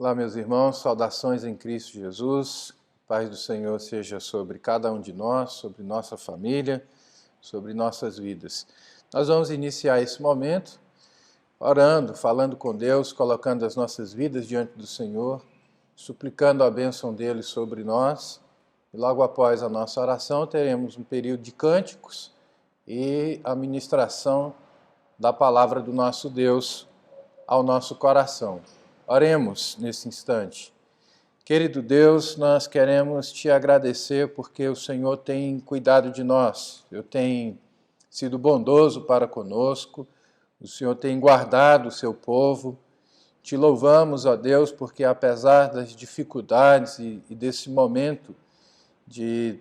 Olá, meus irmãos, saudações em Cristo Jesus. Paz do Senhor seja sobre cada um de nós, sobre nossa família, sobre nossas vidas. Nós vamos iniciar esse momento orando, falando com Deus, colocando as nossas vidas diante do Senhor, suplicando a bênção dele sobre nós. E logo após a nossa oração, teremos um período de cânticos e a ministração da palavra do nosso Deus ao nosso coração. Oremos nesse instante. Querido Deus, nós queremos te agradecer porque o Senhor tem cuidado de nós. O Senhor tem sido bondoso para conosco. O Senhor tem guardado o seu povo. Te louvamos, ó Deus, porque apesar das dificuldades e desse momento de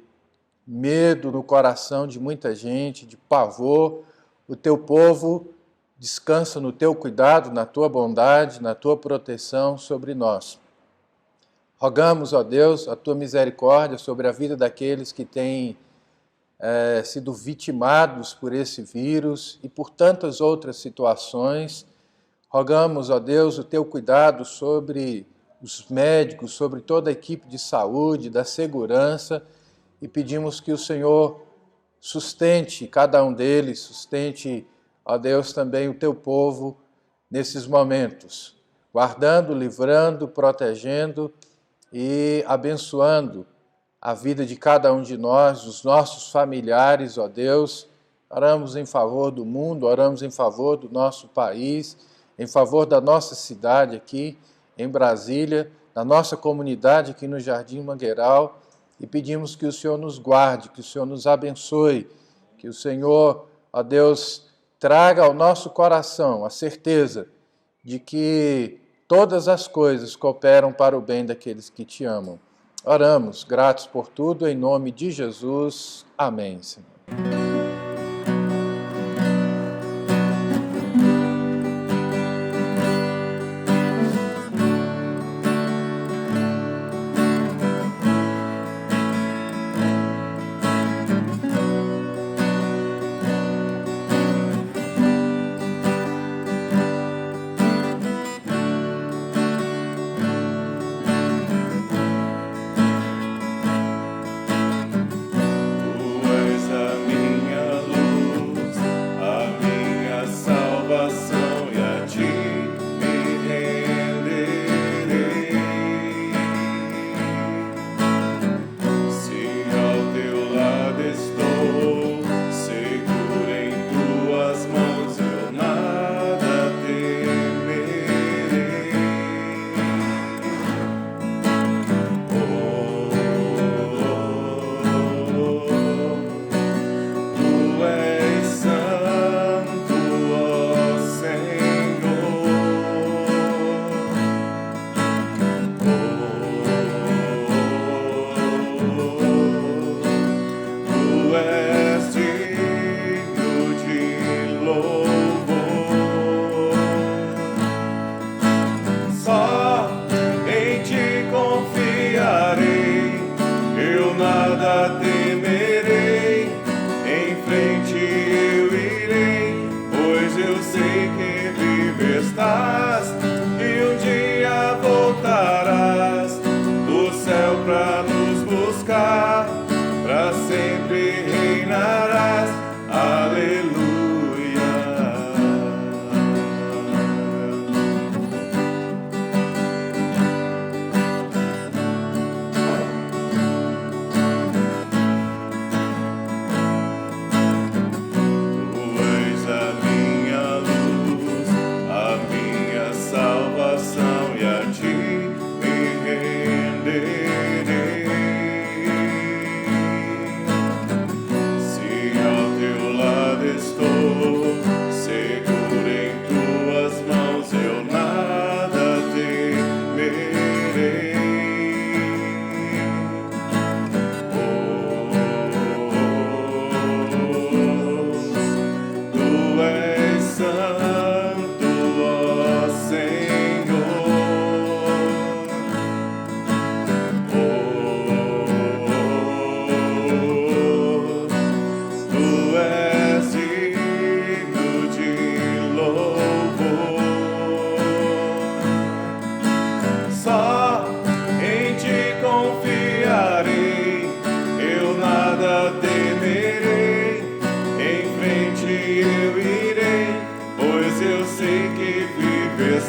medo no coração de muita gente, de pavor, o teu povo descansa no teu cuidado, na tua bondade, na tua proteção sobre nós. Rogamos, ó Deus, a tua misericórdia sobre a vida daqueles que têm sido vitimados por esse vírus e por tantas outras situações. Rogamos, ó Deus, o teu cuidado sobre os médicos, sobre toda a equipe de saúde, da segurança, e pedimos que o Senhor sustente cada um deles, sustente, ó Deus, também o teu povo nesses momentos, guardando, livrando, protegendo e abençoando a vida de cada um de nós, os nossos familiares, ó Deus. Oramos em favor do mundo, oramos em favor do nosso país, em favor da nossa cidade aqui em Brasília, da nossa comunidade aqui no Jardim Mangueiral, e pedimos que o Senhor nos guarde, que o Senhor nos abençoe, que o Senhor, ó Deus, traga ao nosso coração a certeza de que todas as coisas cooperam para o bem daqueles que te amam. Oramos, gratos por tudo, em nome de Jesus. Amém, Senhor. Tu és a minha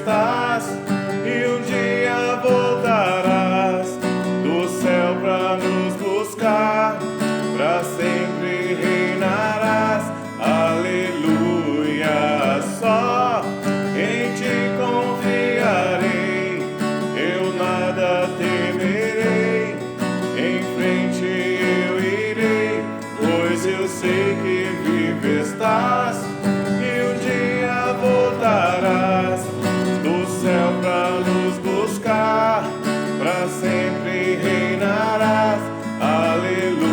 estás e um dia voltarás do céu pra nos buscar, pra sempre reinarás. Aleluia, só em ti confiarei, eu nada temerei, em frente eu irei, pois eu sei que vivo estás e um dia voltarás do céu pra nos buscar, pra sempre reinarás. Aleluia.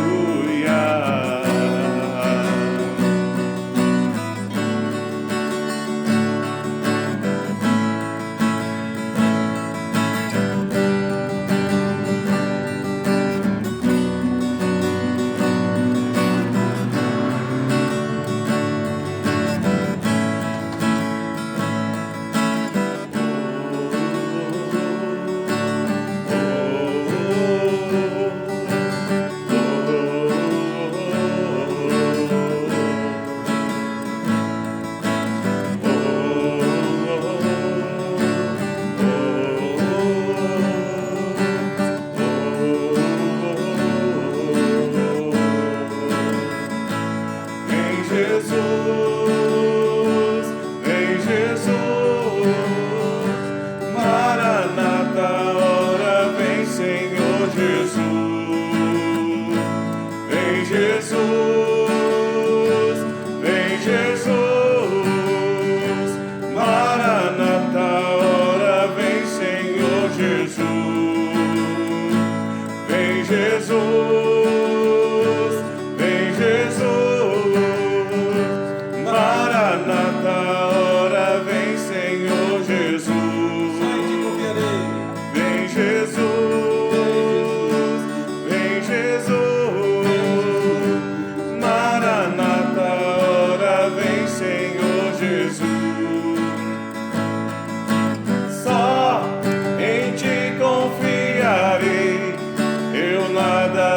Vem Jesus, Maranata, ora vem Senhor Jesus. Vem Jesus, vem Jesus, Maranata, ora vem Senhor Jesus. Vem Jesus, vem Jesus, Maranata, ora vem Senhor Jesus. Vem Jesus, vem Jesus, Maranata, ora vem Senhor Jesus. Só em ti confiarei, eu nada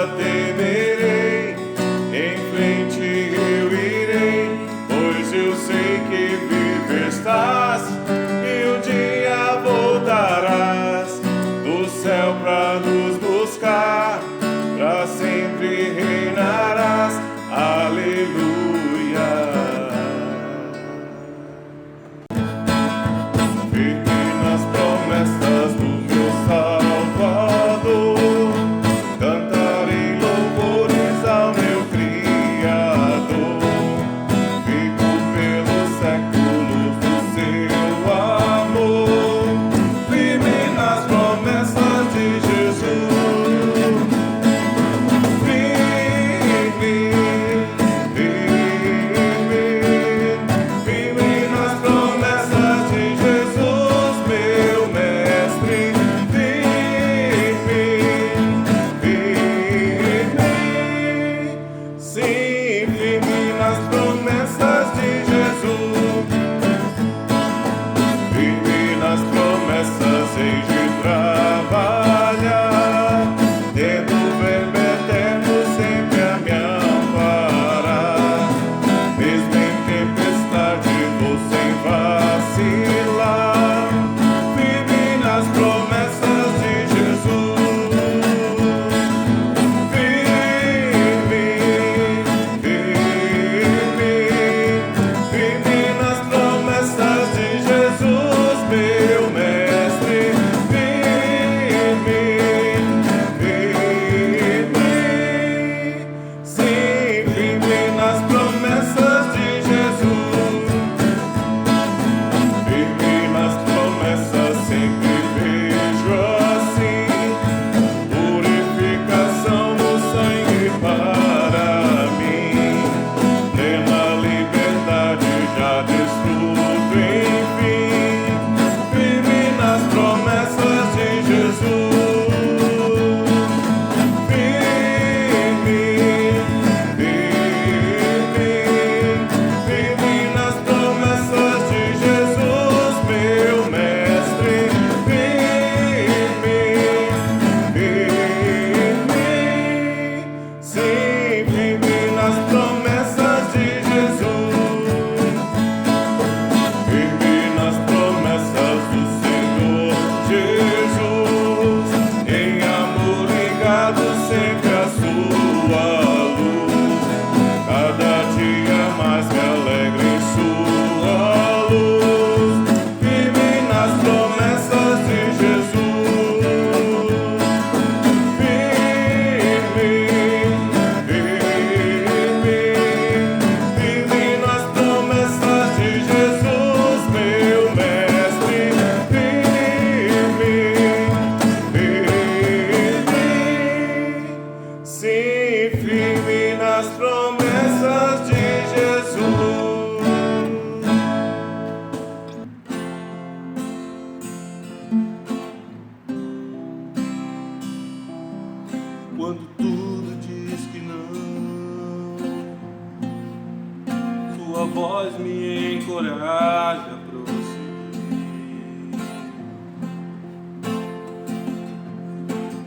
voz me encoraja a prosseguir.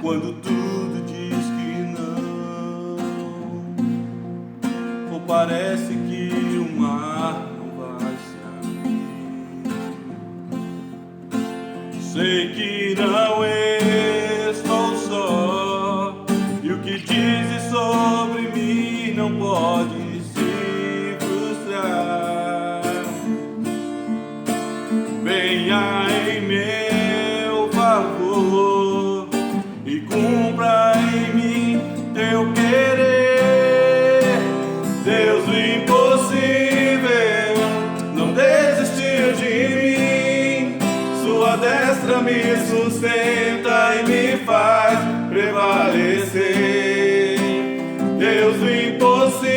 Quando tudo diz que não, ou parece que o mar não vai se abrir, sei que não estou só, e o que dizes sobre mim não pode se frustrar. Venha em meu favor e cumpra em mim teu querer. Deus do impossível não desistiu de mim, sua destra me sustenta e me faz prevalecer. Deus do impossível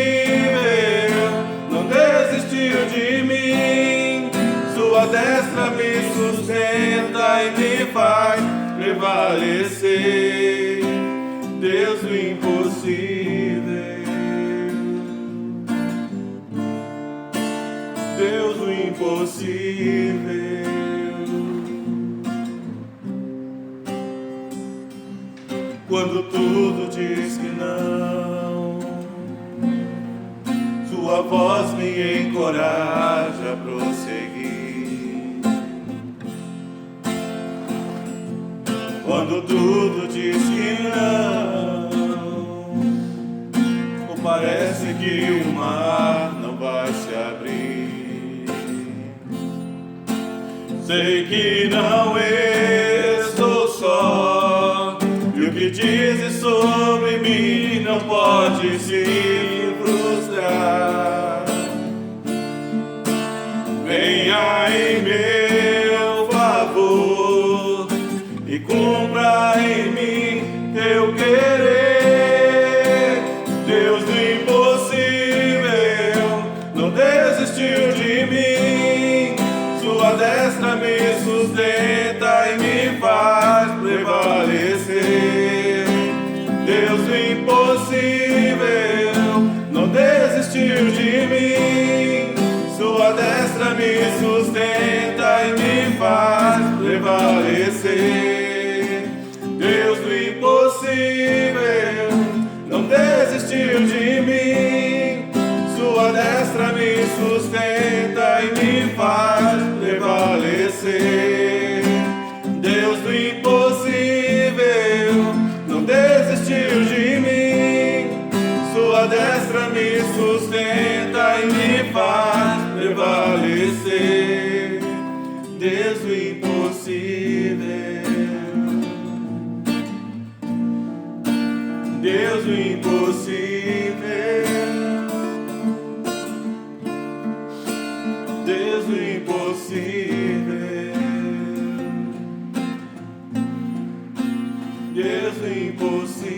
não desistiu de mim, sua destra me sustenta e me faz prevalecer. Deus do impossível, Deus do impossível. Quando tudo diz que não, sua voz me encoraja a prosseguir. Quando tudo diz que não, ou parece que o mar não vai se abrir, sei que não estou só, e o que dizes sobre mim não pode se frustrar. Venha em meu favor e cumpra em mim teu querer. Deus do impossível não desistiu de mim, sua destra me sustenta e me faz prevalecer. Deus do impossível não desistiu de mim, sua destra me sustenta e me faz prevalecer. Deus do impossível não desistiu de mim, sua destra me sustenta e me faz prevalecer. Deus do impossível não desistiu de mim, sua destra me sustenta e me faz prevalecer. Deus do impossível, Deus do impossível, Deus do impossível, Deus do impossível.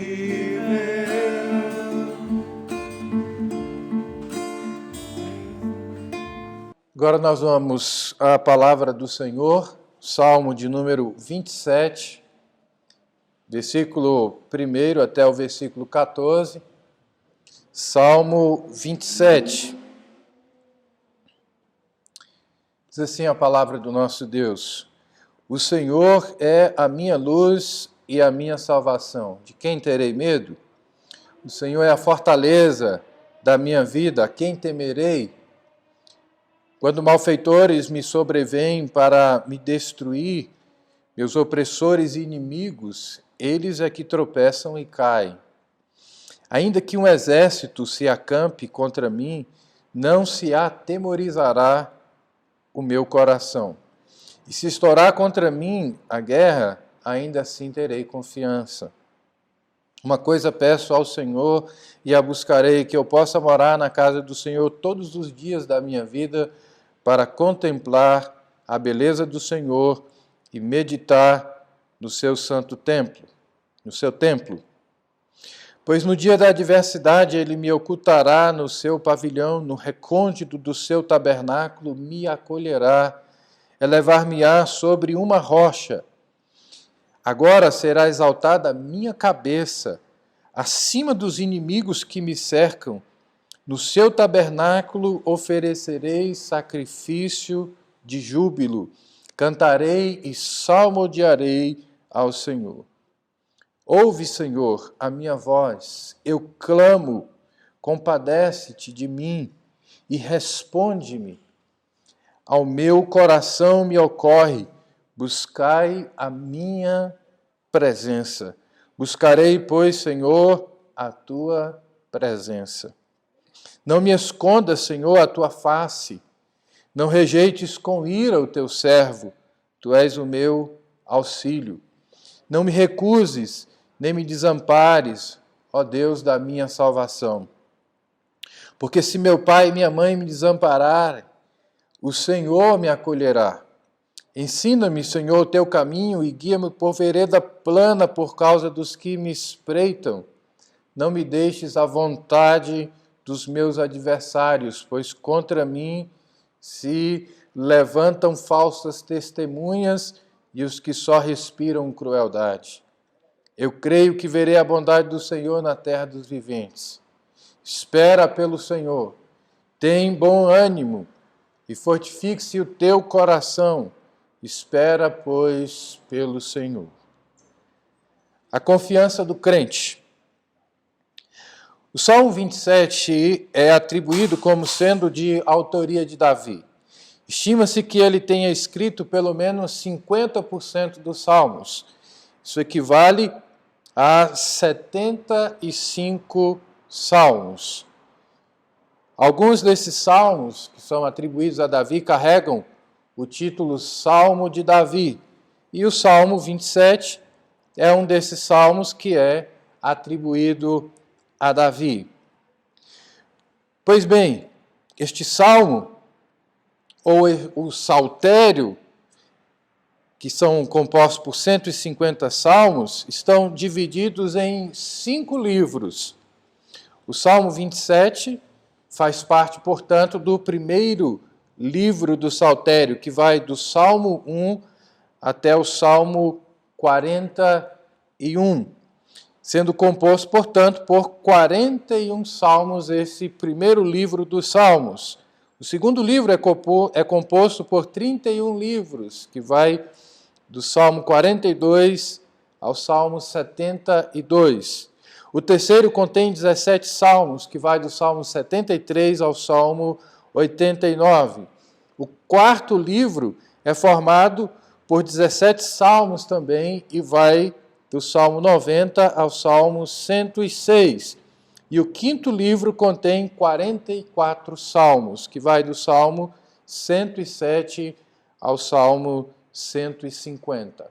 Agora nós vamos à palavra do Senhor, Salmo de número 27, versículo 1 até o versículo 14. Salmo 27. Diz assim a palavra do nosso Deus: O Senhor é a minha luz e a minha salvação. De quem terei medo? O Senhor é a fortaleza da minha vida, a quem temerei? Quando malfeitores me sobrevêm para me destruir, meus opressores e inimigos, eles é que tropeçam e caem. Ainda que um exército se acampe contra mim, não se atemorizará o meu coração. E se estourar contra mim a guerra, ainda assim terei confiança. Uma coisa peço ao Senhor e a buscarei, que eu possa morar na casa do Senhor todos os dias da minha vida, para contemplar a beleza do Senhor e meditar no seu santo templo, no seu templo. Pois no dia da adversidade ele me ocultará no seu pavilhão, no recôndito do seu tabernáculo me acolherá, elevar-me-á sobre uma rocha. Agora será exaltada a minha cabeça acima dos inimigos que me cercam. No seu tabernáculo oferecerei sacrifício de júbilo, cantarei e salmodiarei ao Senhor. Ouve, Senhor, a minha voz, eu clamo, compadece-te de mim e responde-me. Ao meu coração me ocorre, buscai a minha presença. Buscarei, pois, Senhor, a tua presença. Não me escondas, Senhor, a tua face. Não rejeites com ira o teu servo. Tu és o meu auxílio. Não me recuses, nem me desampares, ó Deus da minha salvação. Porque se meu pai e minha mãe me desampararem, o Senhor me acolherá. Ensina-me, Senhor, o teu caminho e guia-me por vereda plana por causa dos que me espreitam. Não me deixes à vontade dos meus adversários, pois contra mim se levantam falsas testemunhas e os que só respiram crueldade. Eu creio que verei a bondade do Senhor na terra dos viventes. Espera pelo Senhor, tem bom ânimo e fortifique-se o teu coração. Espera, pois, pelo Senhor. A confiança do crente. O Salmo 27 é atribuído como sendo de autoria de Davi. Estima-se que ele tenha escrito pelo menos 50% dos salmos. Isso equivale a 75 salmos. Alguns desses salmos que são atribuídos a Davi carregam o título Salmo de Davi. E o Salmo 27 é um desses salmos que é atribuído a Davi. Pois bem, este salmo, ou o saltério, que são compostos por 150 salmos, estão divididos em 5 livros. O Salmo 27 faz parte, portanto, do primeiro livro do saltério, que vai do Salmo 1 até o Salmo 41. Sendo composto, portanto, por 41 salmos, esse primeiro livro dos salmos. O segundo livro é composto por 31 livros, que vai do Salmo 42 ao Salmo 72. O terceiro contém 17 salmos, que vai do Salmo 73 ao Salmo 89. O quarto livro é formado por 17 salmos também e vai do Salmo 90 ao Salmo 106. E o quinto livro contém 44 salmos, que vai do Salmo 107 ao Salmo 150.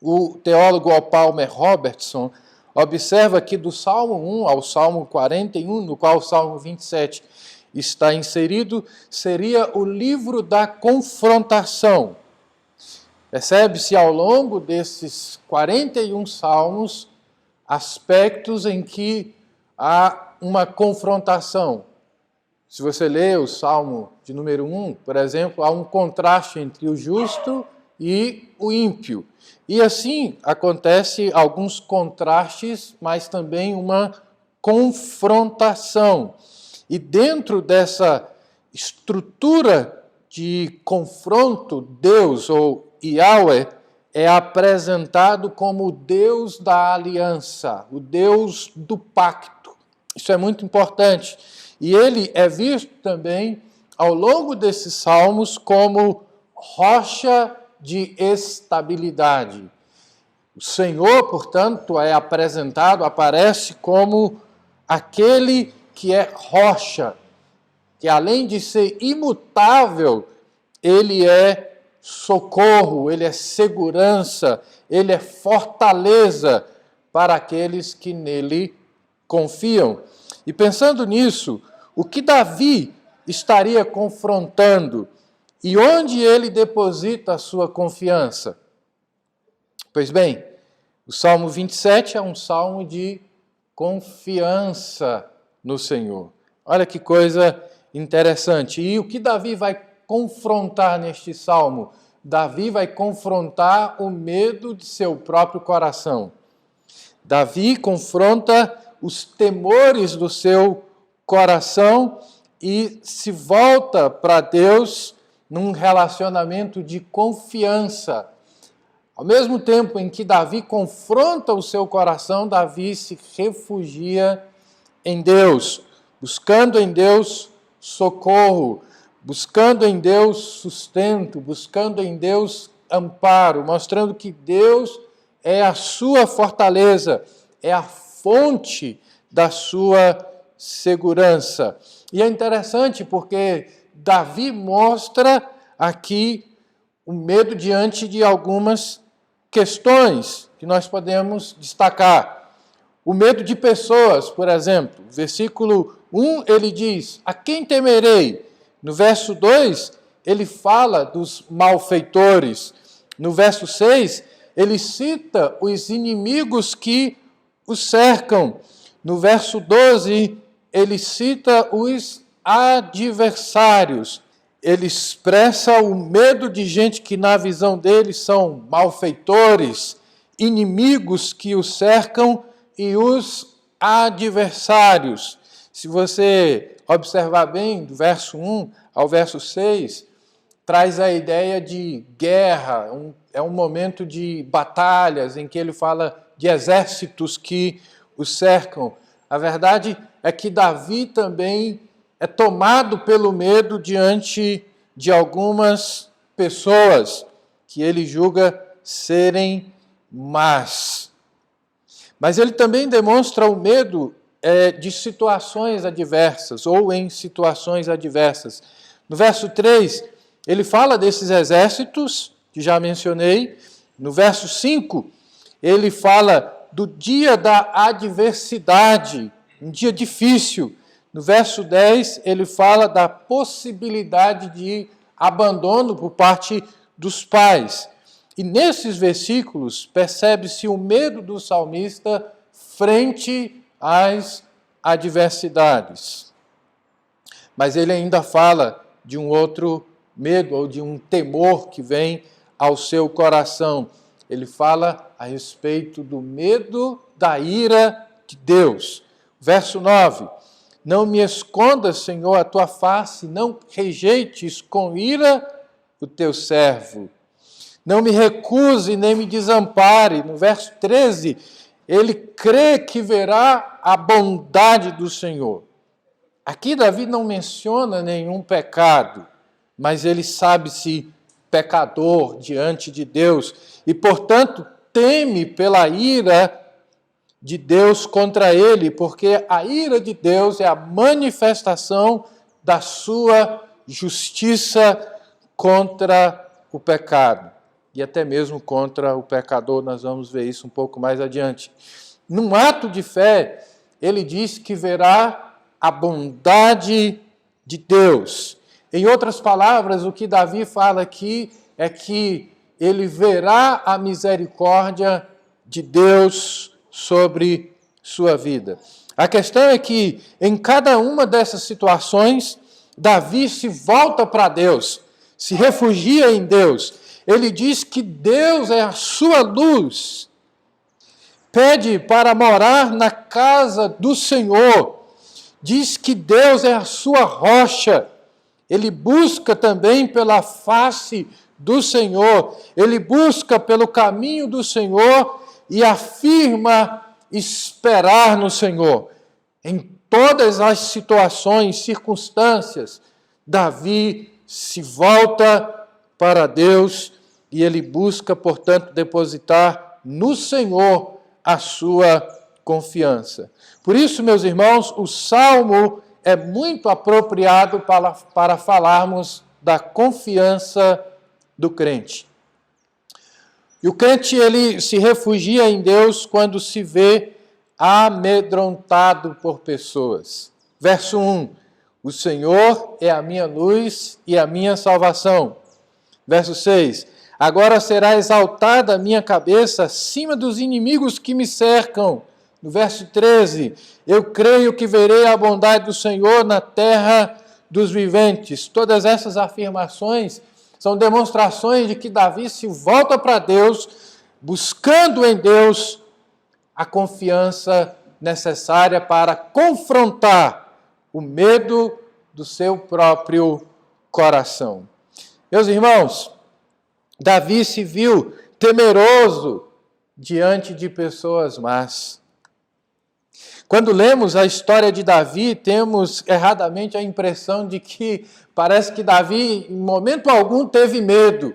O teólogo Palmer Robertson observa que do Salmo 1 ao Salmo 41, no qual o Salmo 27 está inserido, seria o livro da confrontação. Percebe-se ao longo desses 41 salmos aspectos em que há uma confrontação. Se você lê o Salmo de número 1, por exemplo, há um contraste entre o justo e o ímpio. E assim acontece alguns contrastes, mas também uma confrontação. E dentro dessa estrutura de confronto, Deus, ou Yahweh, é apresentado como o Deus da aliança, o Deus do pacto. Isso é muito importante. E ele é visto também, ao longo desses salmos, como rocha de estabilidade. O Senhor, portanto, é apresentado, aparece como aquele que é rocha, que além de ser imutável, ele é socorro, ele é segurança, ele é fortaleza para aqueles que nele confiam. E pensando nisso, o que Davi estaria confrontando e onde ele deposita a sua confiança? Pois bem, o Salmo 27 é um salmo de confiança no Senhor. Olha que coisa interessante. E o que Davi vai confrontar neste salmo? Davi vai confrontar o medo de seu próprio coração. Davi confronta os temores do seu coração e se volta para Deus num relacionamento de confiança. Ao mesmo tempo em que Davi confronta o seu coração, Davi se refugia em Deus, buscando em Deus socorro, buscando em Deus sustento, buscando em Deus amparo, mostrando que Deus é a sua fortaleza, é a fonte da sua segurança. E é interessante porque Davi mostra aqui o medo diante de algumas questões que nós podemos destacar. O medo de pessoas, por exemplo. Versículo 1, ele diz, a quem temerei? No verso 2, ele fala dos malfeitores. No verso 6, ele cita os inimigos que o cercam. No verso 12, ele cita os adversários. Ele expressa o medo de gente que, na visão dele, são malfeitores, inimigos que o cercam e os adversários. Se você observar bem, do verso 1 ao verso 6, traz a ideia de guerra, é um momento de batalhas, em que ele fala de exércitos que o cercam. A verdade é que Davi também é tomado pelo medo diante de algumas pessoas que ele julga serem más. Mas ele também demonstra o medo de situações adversas, ou em situações adversas. No verso 3, ele fala desses exércitos, que já mencionei. No verso 5, ele fala do dia da adversidade, um dia difícil. No verso 10, ele fala da possibilidade de abandono por parte dos pais. E nesses versículos percebe-se o medo do salmista frente às adversidades. Mas ele ainda fala de um outro medo, ou de um temor que vem ao seu coração. Ele fala a respeito do medo da ira de Deus. Verso 9. Não me escondas, Senhor, a tua face, não rejeites com ira o teu servo. Não me recuse, nem me desampare. No verso 13, ele crê que verá a bondade do Senhor. Aqui Davi não menciona nenhum pecado, mas ele sabe-se pecador diante de Deus e, portanto, teme pela ira de Deus contra ele, porque a ira de Deus é a manifestação da sua justiça contra o pecado. E até mesmo contra o pecador, nós vamos ver isso um pouco mais adiante. Num ato de fé, ele diz que verá a bondade de Deus. Em outras palavras, o que Davi fala aqui é que ele verá a misericórdia de Deus sobre sua vida. A questão é que, em cada uma dessas situações, Davi se volta para Deus, se refugia em Deus. Ele diz que Deus é a sua luz. Pede para morar na casa do Senhor. Diz que Deus é a sua rocha. Ele busca também pela face do Senhor. Ele busca pelo caminho do Senhor e afirma esperar no Senhor. Em todas as situações, circunstâncias, Davi se volta para Deus e ele busca, portanto, depositar no Senhor a sua confiança. Por isso, meus irmãos, o Salmo é muito apropriado para falarmos da confiança do crente. E o crente, ele se refugia em Deus quando se vê amedrontado por pessoas. Verso 1, o Senhor é a minha luz e a minha salvação. Verso 6, agora será exaltada a minha cabeça acima dos inimigos que me cercam. No verso 13, eu creio que verei a bondade do Senhor na terra dos viventes. Todas essas afirmações são demonstrações de que Davi se volta para Deus, buscando em Deus a confiança necessária para confrontar o medo do seu próprio coração. Meus irmãos, Davi se viu temeroso diante de pessoas más. Quando lemos a história de Davi, temos erradamente a impressão de que parece que Davi, em momento algum, teve medo.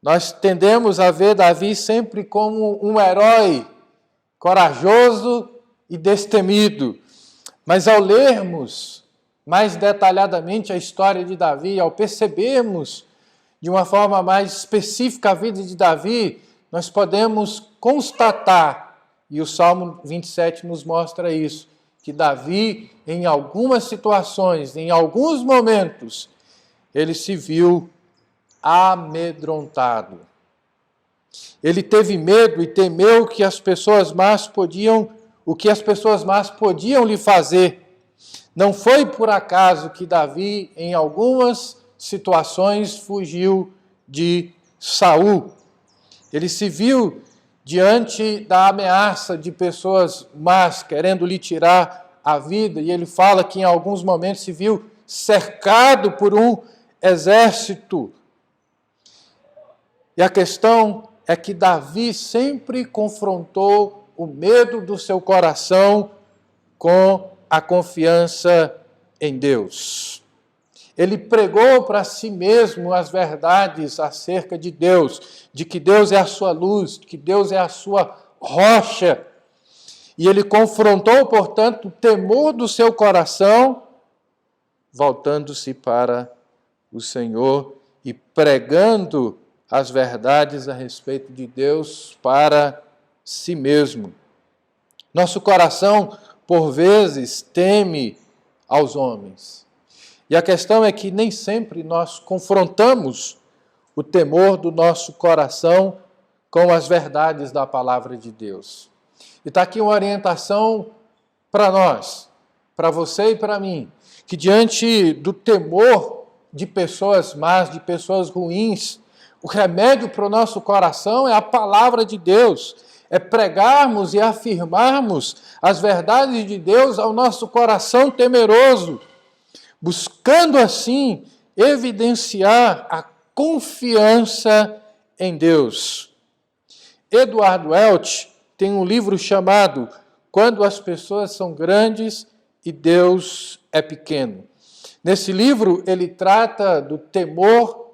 Nós tendemos a ver Davi sempre como um herói corajoso e destemido. Mas ao lermos mais detalhadamente a história de Davi, ao percebermos de uma forma mais específica a vida de Davi, nós podemos constatar, e o Salmo 27 nos mostra isso, que Davi, em algumas situações, em alguns momentos, ele se viu amedrontado. Ele teve medo e temeu que as pessoas más o que as pessoas más podiam lhe fazer. Não foi por acaso que Davi, em algumas situações, fugiu de Saul. Ele se viu diante da ameaça de pessoas más querendo lhe tirar a vida, e ele fala que em alguns momentos se viu cercado por um exército. E a questão é que Davi sempre confrontou o medo do seu coração com a confiança em Deus. Ele pregou para si mesmo as verdades acerca de Deus, de que Deus é a sua luz, de que Deus é a sua rocha. E ele confrontou, portanto, o temor do seu coração, voltando-se para o Senhor e pregando as verdades a respeito de Deus para si mesmo. Nosso coração, por vezes, teme aos homens. E a questão é que nem sempre nós confrontamos o temor do nosso coração com as verdades da palavra de Deus. E está aqui uma orientação para nós, para você e para mim, que diante do temor de pessoas más, de pessoas ruins, o remédio para o nosso coração é a palavra de Deus, é pregarmos e afirmarmos as verdades de Deus ao nosso coração temeroso, buscando assim evidenciar a confiança em Deus. Eduardo Welch tem um livro chamado Quando as Pessoas São Grandes e Deus é Pequeno. Nesse livro ele trata do temor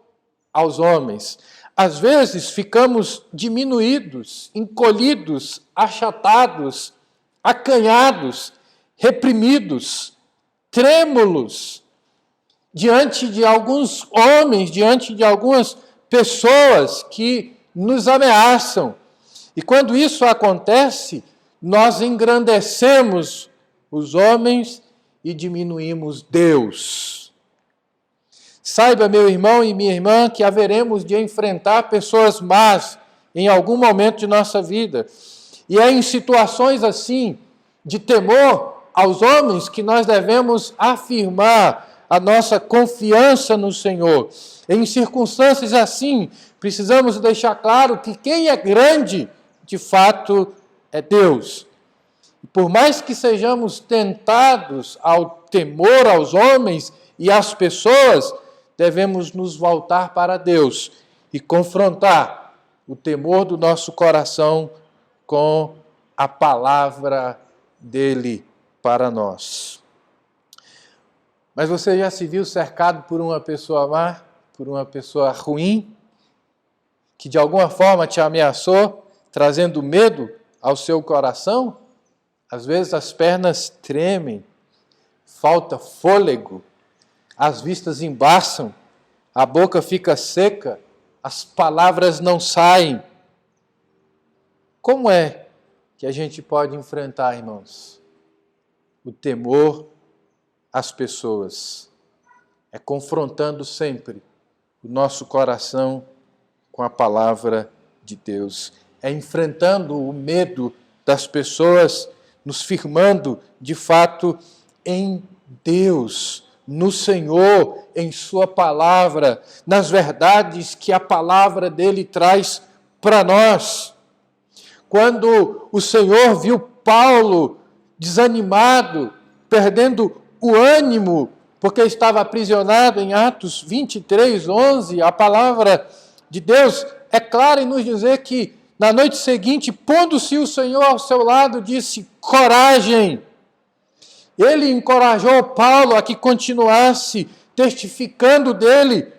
aos homens. Às vezes ficamos diminuídos, encolhidos, achatados, acanhados, reprimidos, trêmulos, diante de alguns homens, diante de algumas pessoas que nos ameaçam. E quando isso acontece, nós engrandecemos os homens e diminuímos Deus. Saiba, meu irmão e minha irmã, que haveremos de enfrentar pessoas más em algum momento de nossa vida. E é em situações assim, de temor aos homens, que nós devemos afirmar a nossa confiança no Senhor. Em circunstâncias assim, precisamos deixar claro que quem é grande, de fato, é Deus. E por mais que sejamos tentados ao temor aos homens e às pessoas, devemos nos voltar para Deus e confrontar o temor do nosso coração com a palavra dele para nós. Mas você já se viu cercado por uma pessoa má, por uma pessoa ruim, que de alguma forma te ameaçou, trazendo medo ao seu coração? Às vezes as pernas tremem, falta fôlego, as vistas embaçam, a boca fica seca, as palavras não saem. Como é que a gente pode enfrentar, irmãos, o temor às pessoas? É confrontando sempre o nosso coração com a palavra de Deus. É enfrentando o medo das pessoas, nos firmando, de fato, em Deus, no Senhor, em sua palavra, nas verdades que a palavra dele traz para nós. Quando o Senhor viu Paulo desanimado, perdendo o ânimo, porque estava aprisionado em Atos 23, 11, a palavra de Deus é clara em nos dizer que na noite seguinte, pondo-se o Senhor ao seu lado, disse: coragem! Ele encorajou Paulo a que continuasse testificando dele,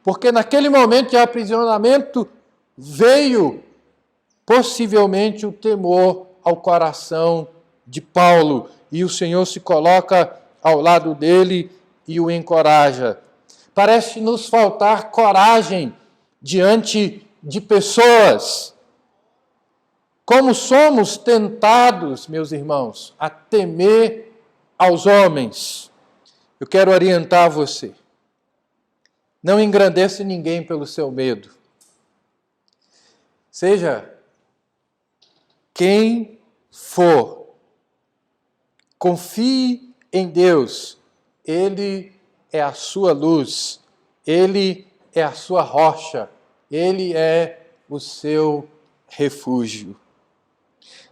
porque naquele momento de aprisionamento veio possivelmente o temor ao coração de Paulo, e o Senhor se coloca ao lado dele e o encoraja. Parece nos faltar coragem diante de pessoas. Como somos tentados, meus irmãos, a temer aos homens. Eu quero orientar você. Não engrandeça ninguém pelo seu medo. Seja quem for, confie em Deus. Ele é a sua luz, Ele é a sua rocha, Ele é o seu refúgio.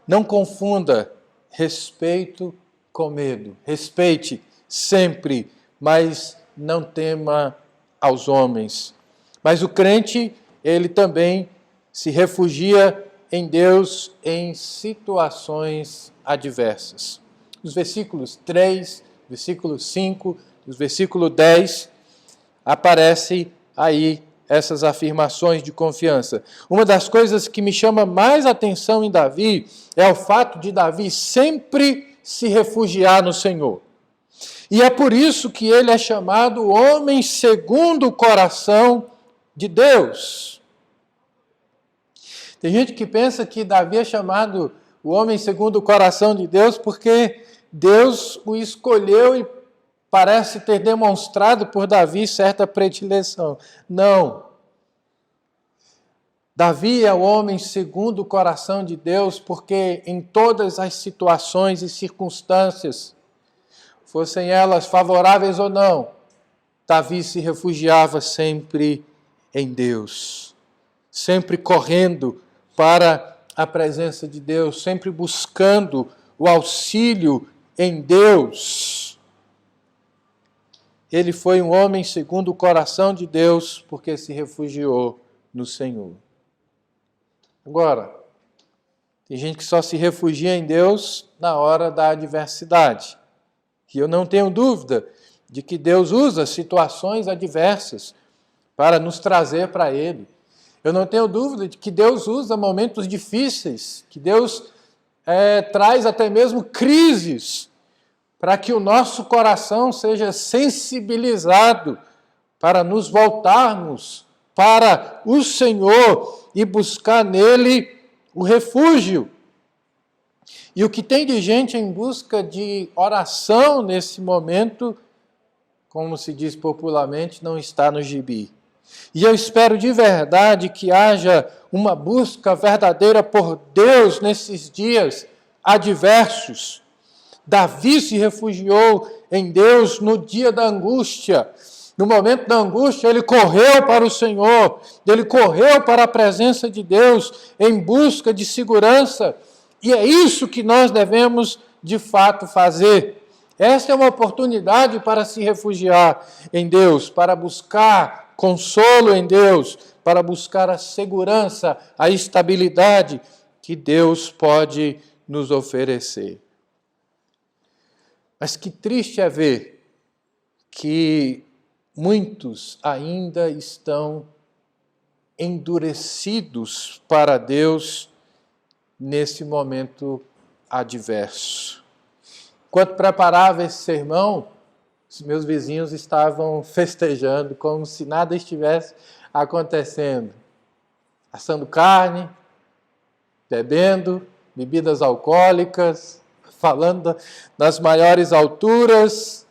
Não confunda respeito com medo. Respeite sempre, mas não tema aos homens. Mas o crente, ele também se refugia em Deus em situações adversas. Nos versículos 3, versículo 5, no versículo 10, aparece aí essas afirmações de confiança. Uma das coisas que me chama mais atenção em Davi é o fato de Davi sempre se refugiar no Senhor. E é por isso que ele é chamado homem segundo o coração de Deus. Tem gente que pensa que Davi é chamado o homem segundo o coração de Deus porque Deus o escolheu e parece ter demonstrado por Davi certa predileção. Não. Davi é o homem segundo o coração de Deus porque em todas as situações e circunstâncias, fossem elas favoráveis ou não, Davi se refugiava sempre em Deus, sempre correndo para a presença de Deus, sempre buscando o auxílio em Deus. Ele foi um homem segundo o coração de Deus, porque se refugiou no Senhor. Agora, tem gente que só se refugia em Deus na hora da adversidade. E eu não tenho dúvida de que Deus usa situações adversas para nos trazer para Ele. Eu não tenho dúvida de que Deus usa momentos difíceis, que Deus traz até mesmo crises, para que o nosso coração seja sensibilizado para nos voltarmos para o Senhor e buscar nele o refúgio. E o que tem de gente em busca de oração nesse momento, como se diz popularmente, não está no gibi. E eu espero de verdade que haja uma busca verdadeira por Deus nesses dias adversos. Davi se refugiou em Deus no dia da angústia. No momento da angústia, ele correu para o Senhor, ele correu para a presença de Deus em busca de segurança. E é isso que nós devemos, de fato, fazer. Essa é uma oportunidade para se refugiar em Deus, para buscar consolo em Deus, para buscar a segurança, a estabilidade que Deus pode nos oferecer. Mas que triste é ver que muitos ainda estão endurecidos para Deus nesse momento adverso. Enquanto preparava esse sermão, os meus vizinhos estavam festejando como se nada estivesse acontecendo. Assando carne, bebendo, bebidas alcoólicas, falando nas maiores alturas,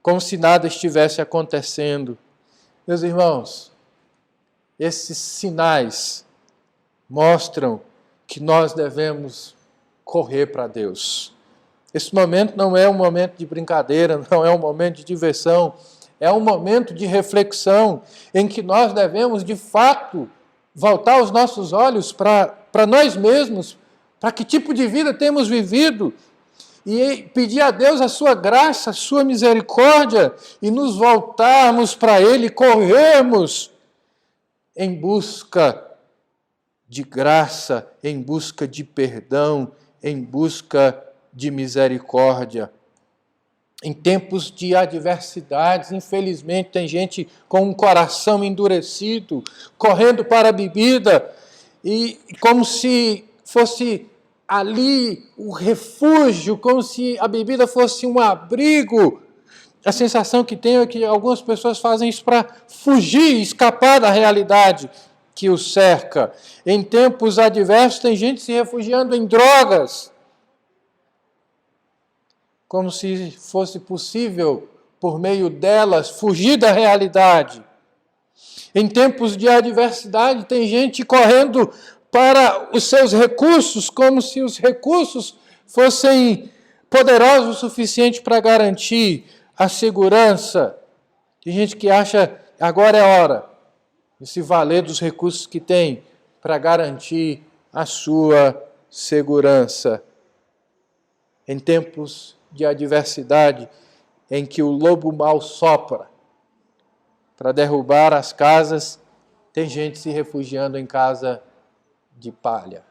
como se nada estivesse acontecendo. Meus irmãos, esses sinais mostram que nós devemos correr para Deus. Esse momento não é um momento de brincadeira, não é um momento de diversão, é um momento de reflexão em que nós devemos, de fato, voltar os nossos olhos para nós mesmos, para que tipo de vida temos vivido e pedir a Deus a sua graça, a sua misericórdia, e nos voltarmos para Ele, corrermos em busca de graça, em busca de perdão, em busca de misericórdia. Em tempos de adversidades, infelizmente, tem gente com um coração endurecido, correndo para a bebida, e como se fosse ali o refúgio, como se a bebida fosse um abrigo. A sensação que tenho é que algumas pessoas fazem isso para fugir, escapar da realidade que os cerca. Em tempos adversos, tem gente se refugiando em drogas, como se fosse possível, por meio delas, fugir da realidade. Em tempos de adversidade, tem gente correndo para os seus recursos, como se os recursos fossem poderosos o suficiente para garantir a segurança. Tem gente que acha agora é hora de se valer dos recursos que tem para garantir a sua segurança. Em tempos de adversidade, em que o lobo mau sopra para derrubar as casas, tem gente se refugiando em casa de palha,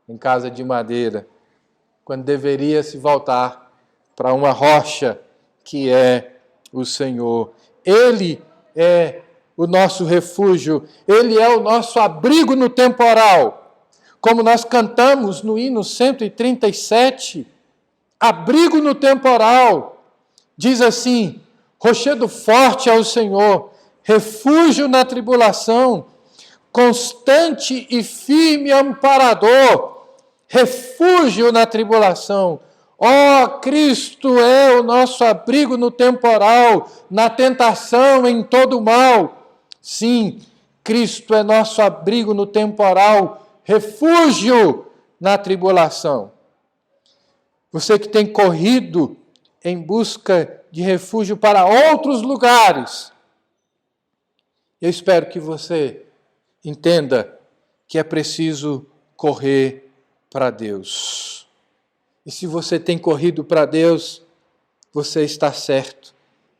em casa de madeira, quando deveria se voltar para uma rocha que é o Senhor. Ele é o nosso refúgio, Ele é o nosso abrigo no temporal. Como nós cantamos no hino 137, abrigo no temporal. Diz assim: rochedo forte é o Senhor, refúgio na tribulação, constante e firme amparador, refúgio na tribulação. Ó, Cristo é o nosso abrigo no temporal, na tentação, em todo o mal. Sim, Cristo é nosso abrigo no temporal, refúgio na tribulação. Você que tem corrido em busca de refúgio para outros lugares, eu espero que você entenda que é preciso correr para Deus. E se você tem corrido para Deus, você está certo.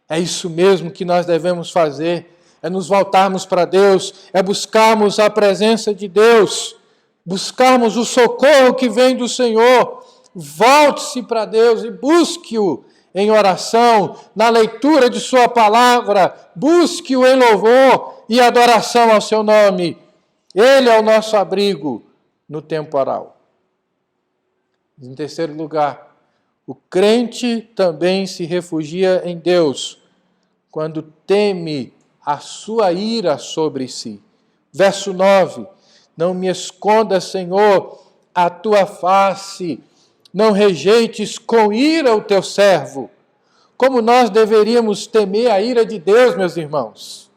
É isso mesmo que nós devemos fazer, é nos voltarmos para Deus, é buscarmos a presença de Deus, buscarmos o socorro que vem do Senhor. Volte-se para Deus e busque-o em oração, na leitura de sua palavra, busque-o em louvor e adoração ao seu nome. Ele é o nosso abrigo no temporal. Em terceiro lugar, o crente também se refugia em Deus quando teme a sua ira sobre si. Verso 9: não me esconda, Senhor, a tua face, não rejeites com ira o teu servo. Como nós deveríamos temer a ira de Deus, meus irmãos.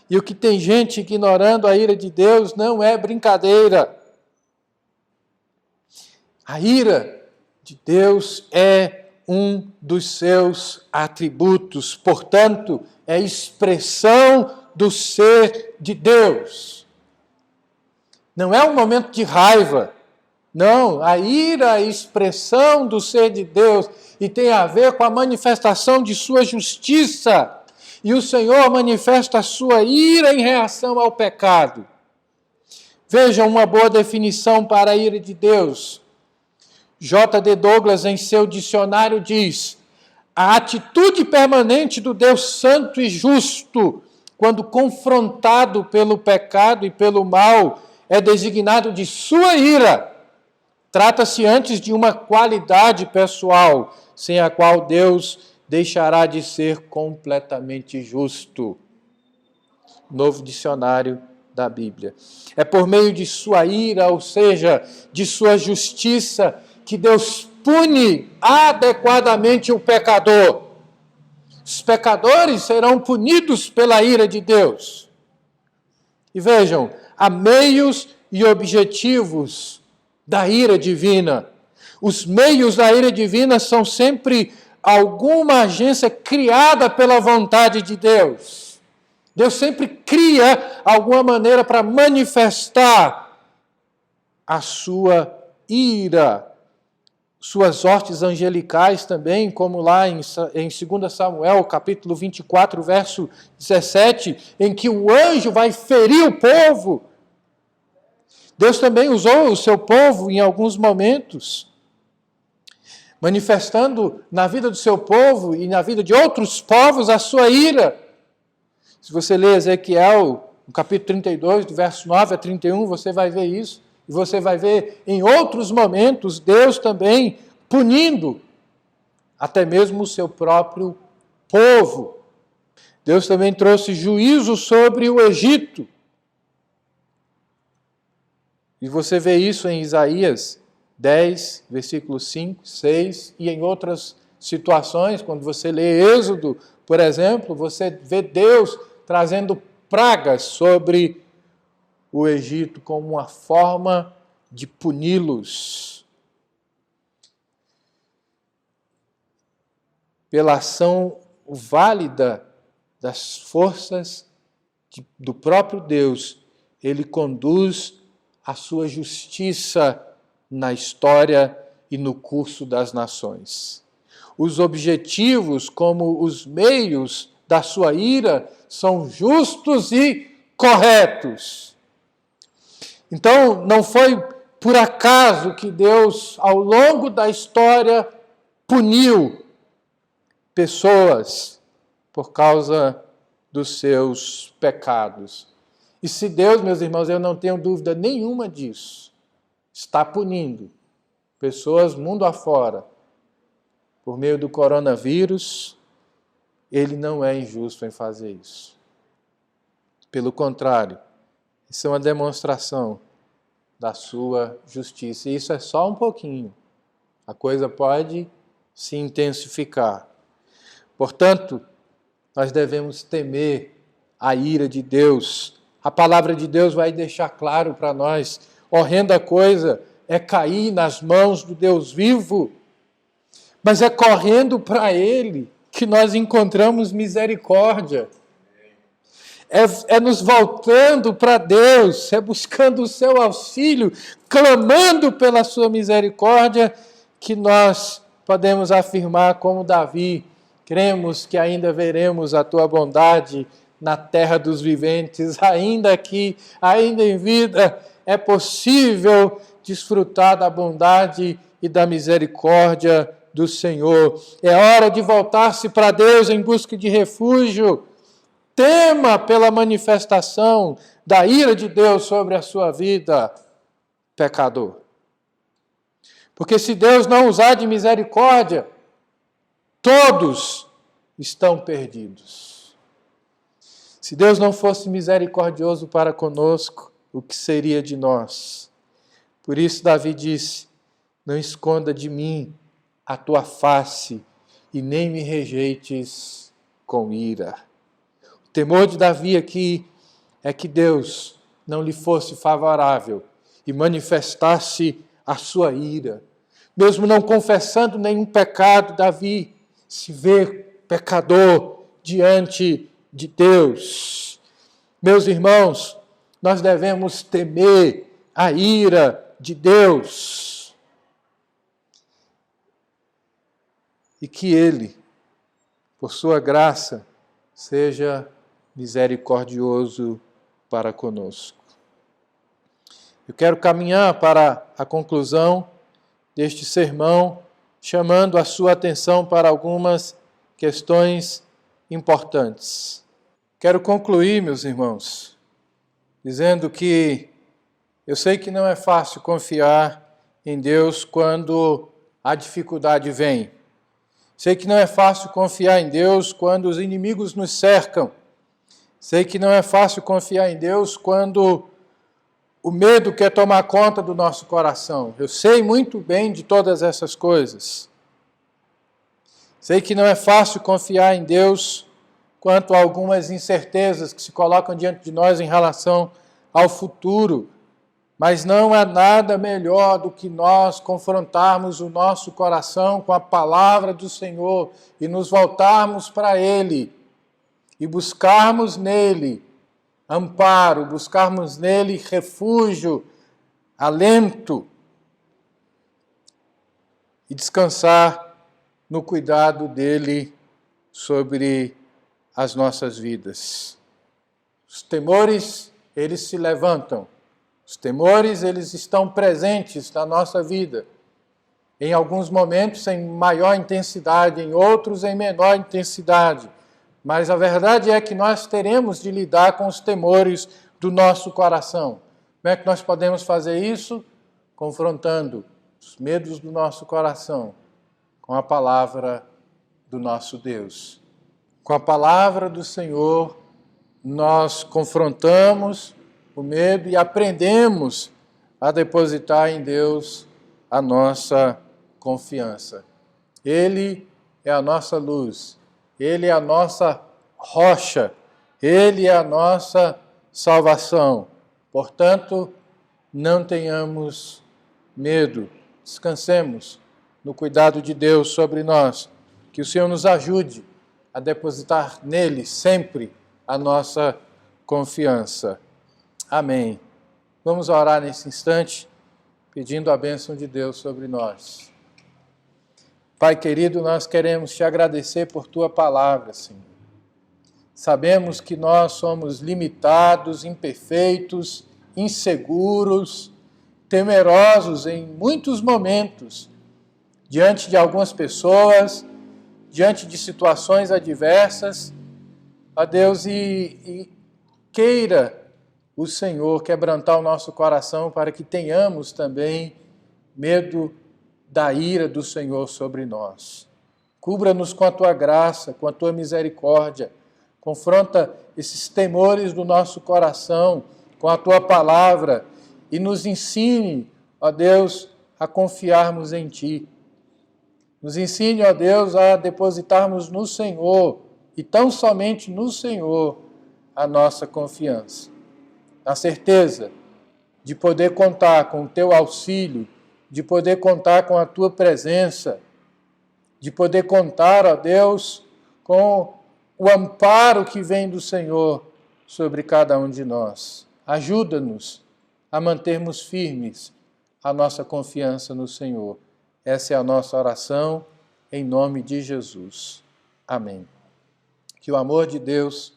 E o que tem gente ignorando a ira de Deus não é brincadeira. A ira de Deus é um dos seus atributos, portanto, é expressão do ser de Deus. Não é um momento de raiva. Não, a ira é a expressão do ser de Deus e tem a ver com a manifestação de sua justiça. E o Senhor manifesta a sua ira em reação ao pecado. Vejam uma boa definição para a ira de Deus. J.D. Douglas, em seu dicionário, diz: a atitude permanente do Deus santo e justo, quando confrontado pelo pecado e pelo mal, é designado de sua ira. Trata-se antes de uma qualidade pessoal, sem a qual Deus deixará de ser completamente justo. Novo dicionário da Bíblia. É por meio de sua ira, ou seja, de sua justiça, que Deus pune adequadamente o pecador. Os pecadores serão punidos pela ira de Deus. E vejam, há meios e objetivos da ira divina. Os meios da ira divina são sempre alguma agência criada pela vontade de Deus. Deus sempre cria alguma maneira para manifestar a sua ira. suas hostes angelicais também, como lá em 2 Samuel, capítulo 24, verso 17, em que o anjo vai ferir o povo. Deus também usou o seu povo em alguns momentos, manifestando na vida do seu povo e na vida de outros povos a sua ira. Se você ler Ezequiel, no capítulo 32, do verso 9 a 31, você vai ver isso. E você vai ver em outros momentos Deus também punindo até mesmo o seu próprio povo. Deus também trouxe juízo sobre o Egito. E você vê isso em Isaías 10, versículos 5, 6, e em outras situações, quando você lê Êxodo, por exemplo, você vê Deus trazendo pragas sobre o Egito como uma forma de puni-los pela ação válida das forças do próprio Deus. Ele conduz a sua justiça na história e no curso das nações. Os objetivos, como os meios da sua ira, são justos e corretos. Então, não foi por acaso que Deus, ao longo da história, puniu pessoas por causa dos seus pecados. E se Deus, meus irmãos, eu não tenho dúvida nenhuma disso, está punindo pessoas mundo afora por meio do coronavírus, Ele não é injusto em fazer isso. Pelo contrário, isso é uma demonstração da sua justiça. E isso é só um pouquinho. A coisa pode se intensificar. Portanto, nós devemos temer a ira de Deus. A palavra de Deus vai deixar claro para nós: horrenda coisa é cair nas mãos do Deus vivo, mas é correndo para Ele que nós encontramos misericórdia. É nos voltando para Deus, é buscando o seu auxílio, clamando pela sua misericórdia, que nós podemos afirmar como Davi: cremos que ainda veremos a tua bondade na terra dos viventes, ainda aqui, ainda em vida, é possível desfrutar da bondade e da misericórdia do Senhor. É hora de voltar-se para Deus em busca de refúgio. Tema pela manifestação da ira de Deus sobre a sua vida, pecador. Porque se Deus não usar de misericórdia, todos estão perdidos. Se Deus não fosse misericordioso para conosco, o que seria de nós? Por isso Davi disse: não esconda de mim a tua face e nem me rejeites com ira. O temor de Davi aqui é que Deus não lhe fosse favorável e manifestasse a sua ira. Mesmo não confessando nenhum pecado, Davi se vê pecador diante de Deus. Meus irmãos, nós devemos temer a ira de Deus. E que Ele, por sua graça, seja misericordioso para conosco. Eu quero caminhar para a conclusão deste sermão, chamando a sua atenção para algumas questões importantes. Quero concluir, meus irmãos, dizendo que eu sei que não é fácil confiar em Deus quando a dificuldade vem. Sei que não é fácil confiar em Deus quando os inimigos nos cercam. Sei que não é fácil confiar em Deus quando o medo quer tomar conta do nosso coração. Eu sei muito bem de todas essas coisas. Sei que não é fácil confiar em Deus quanto a algumas incertezas que se colocam diante de nós em relação ao futuro. Mas não há nada melhor do que nós confrontarmos o nosso coração com a palavra do Senhor e nos voltarmos para Ele e buscarmos nele amparo, buscarmos nele refúgio, alento. e descansar no cuidado dele sobre as nossas vidas. Os temores, eles se levantam. Os temores, eles estão presentes na nossa vida. Em alguns momentos em maior intensidade, em outros em menor intensidade. Mas a verdade é que nós teremos de lidar com os temores do nosso coração. Como é que nós podemos fazer isso? Confrontando os medos do nosso coração com a palavra do nosso Deus. Com a palavra do Senhor, nós confrontamos o medo e aprendemos a depositar em Deus a nossa confiança. Ele é a nossa luz, Ele é a nossa rocha, Ele é a nossa salvação. Portanto, não tenhamos medo, descansemos no cuidado de Deus sobre nós. Que o Senhor nos ajude a depositar nele sempre a nossa confiança. Amém. Vamos orar nesse instante, pedindo a bênção de Deus sobre nós. Pai querido, nós queremos te agradecer por tua palavra, Senhor. Sabemos que nós somos limitados, imperfeitos, inseguros, temerosos em muitos momentos, diante de algumas pessoas, diante de situações adversas. Ó Deus, e queira o Senhor quebrantar o nosso coração para que tenhamos também medo da ira do Senhor sobre nós. Cubra-nos com a tua graça, com a tua misericórdia. Confronta esses temores do nosso coração com a tua palavra e nos ensine, ó Deus, a confiarmos em ti. Nos ensine, ó Deus, a depositarmos no Senhor e tão somente no Senhor a nossa confiança. Na certeza de poder contar com o teu auxílio, de poder contar com a tua presença, de poder contar, ó Deus, com o amparo que vem do Senhor sobre cada um de nós. Ajuda-nos a mantermos firmes a nossa confiança no Senhor. Essa é a nossa oração, em nome de Jesus. Amém. Que o amor de Deus,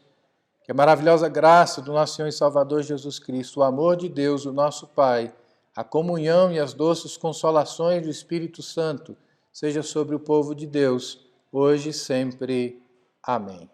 que a maravilhosa graça do nosso Senhor e Salvador Jesus Cristo, o amor de Deus, o nosso Pai, a comunhão e as doces consolações do Espírito Santo, seja sobre o povo de Deus, hoje e sempre. Amém.